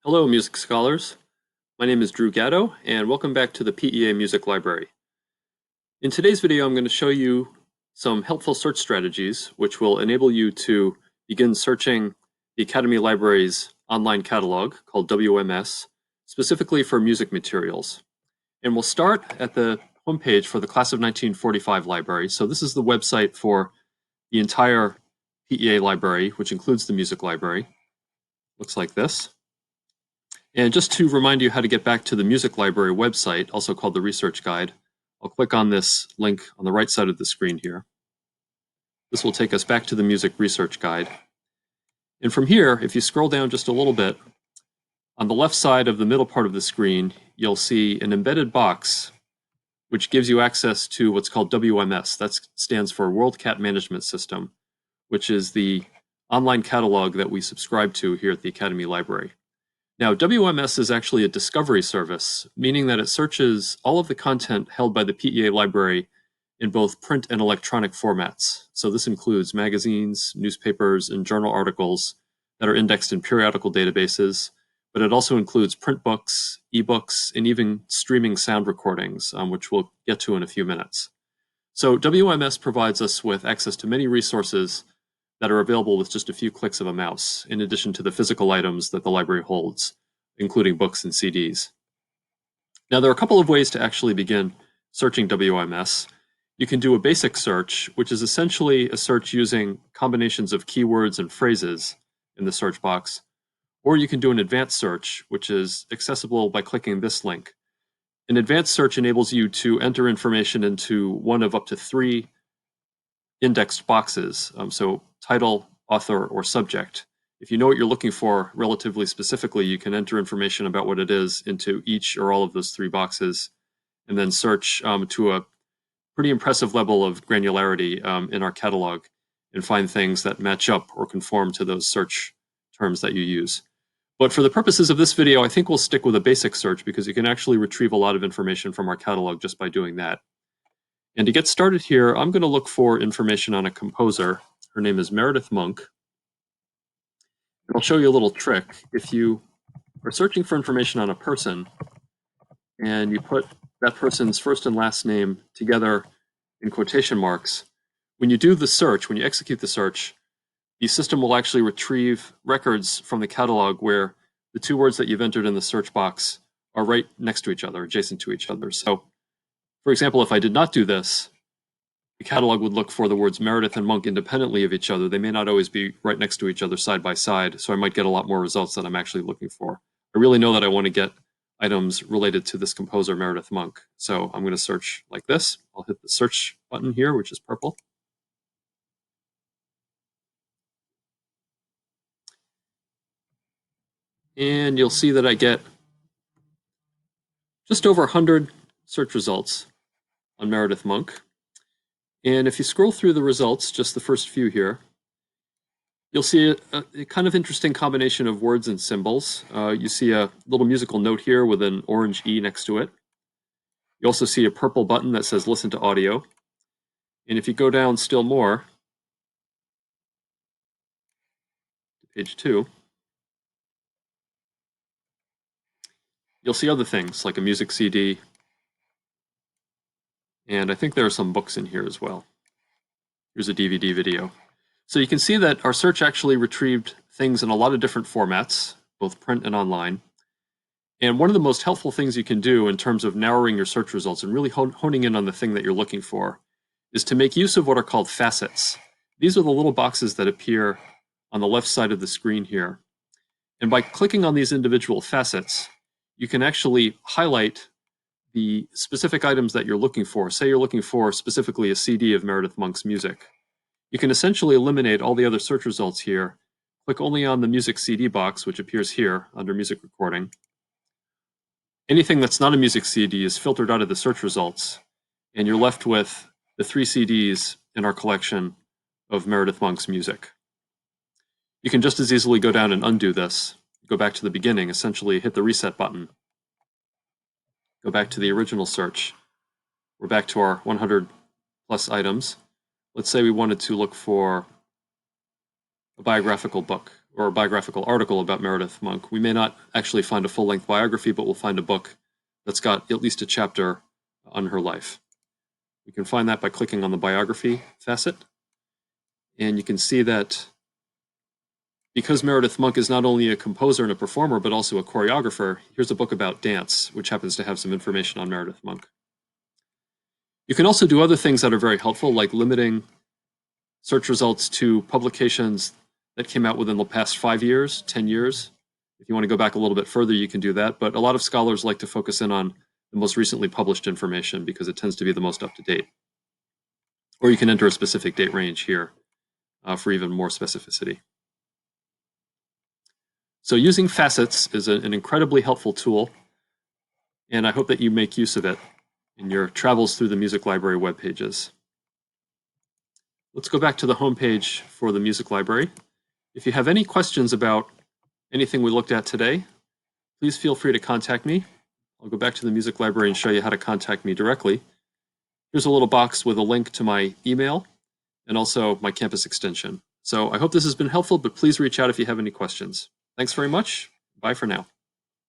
Hello, music scholars. My name is Drew Gatto, and welcome back to the PEA Music Library. In today's video, I'm going to show you some helpful search strategies which will enable you to begin searching the Academy Library's online catalog called WMS, specifically for music materials. And we'll start at the homepage for the Class of 1945 library. So this is the website for the entire PEA library, which includes the music library. Looks like this. And just to remind you how to get back to the music library website, also called the research guide, I'll click on this link on the right side of the screen here. This will take us back to the music research guide. And from here, if you scroll down just a little bit, on the left side of the middle part of the screen, you'll see an embedded box which gives you access to what's called WMS. That stands for World Cat Management System, which is the online catalog that we subscribe to here at the Academy Library. Now, WMS is actually a discovery service, meaning that it searches all of the content held by the PEA library in both print and electronic formats. So this includes magazines, newspapers, and journal articles that are indexed in periodical databases, but it also includes print books, ebooks, and even streaming sound recordings, which we'll get to in a few minutes. So WMS provides us with access to many resources that are available with just a few clicks of a mouse, in addition to the physical items that the library holds, including books and CDs. Now, there are a couple of ways to actually begin searching WMS. You can do a basic search, which is essentially a search using combinations of keywords and phrases in the search box, or you can do an advanced search, which is accessible by clicking this link. An advanced search enables you to enter information into one of up to 3 indexed boxes, so title, author, or subject. If you know what you're looking for relatively specifically, you can enter information about what it is into each or all of those 3 boxes, and then search to a pretty impressive level of granularity in our catalog and find things that match up or conform to those search terms that you use. But for the purposes of this video, I think we'll stick with a basic search because you can actually retrieve a lot of information from our catalog just by doing that. And to get started here, I'm going to look for information on a composer. Her name is Meredith Monk. And I'll show you a little trick. If you are searching for information on a person and you put that person's first and last name together in quotation marks, when you do the search, when you execute the search, the system will actually retrieve records from the catalog where the 2 words that you've entered in the search box are right next to each other, adjacent to each other. So, for example, if I did not do this, the catalog would look for the words Meredith and Monk independently of each other. They may not always be right next to each other side by side, so I might get a lot more results than I'm actually looking for. I really know that I want to get items related to this composer, Meredith Monk. So I'm going to search like this. I'll hit the search button here, which is purple. And you'll see that I get just over 100 search results on Meredith Monk. And if you scroll through the results, just the first few here, you'll see a kind of interesting combination of words and symbols. You see a little musical note here with an orange E next to it. You also see a purple button that says listen to audio. And if you go down still more, to page 2, you'll see other things like a music CD. And I think there are some books in here as well. Here's a DVD video. So you can see that our search actually retrieved things in a lot of different formats, both print and online. And one of the most helpful things you can do in terms of narrowing your search results and really honing in on the thing that you're looking for is to make use of what are called facets. These are the little boxes that appear on the left side of the screen here. And by clicking on these individual facets, you can actually highlight the specific items that you're looking for. Say you're looking for specifically a CD of Meredith Monk's music. You can essentially eliminate all the other search results here. Click only on the music CD box, which appears here under music recording. Anything that's not a music CD is filtered out of the search results, and you're left with the 3 CDs in our collection of Meredith Monk's music. You can just as easily go down and undo this. Go back to the beginning, essentially hit the reset button. Go back to the original search. We're back to our 100 plus items. Let's say we wanted to look for a biographical book or a biographical article about Meredith Monk. We may not actually find a full-length biography, but we'll find a book that's got at least a chapter on her life. We can find that by clicking on the biography facet. And you can see that because Meredith Monk is not only a composer and a performer, but also a choreographer, here's a book about dance, which happens to have some information on Meredith Monk. You can also do other things that are very helpful, like limiting search results to publications that came out within the past 5 years, 10 years. If you want to go back a little bit further, you can do that. But a lot of scholars like to focus in on the most recently published information because it tends to be the most up-to-date. Or you can enter a specific date range here for even more specificity. So using facets is an incredibly helpful tool, and I hope that you make use of it in your travels through the music library web pages. Let's go back to the home page for the music library. If you have any questions about anything we looked at today, please feel free to contact me. I'll go back to the music library and show you how to contact me directly. Here's a little box with a link to my email and also my campus extension. So I hope this has been helpful, but please reach out if you have any questions. Thanks very much. Bye for now.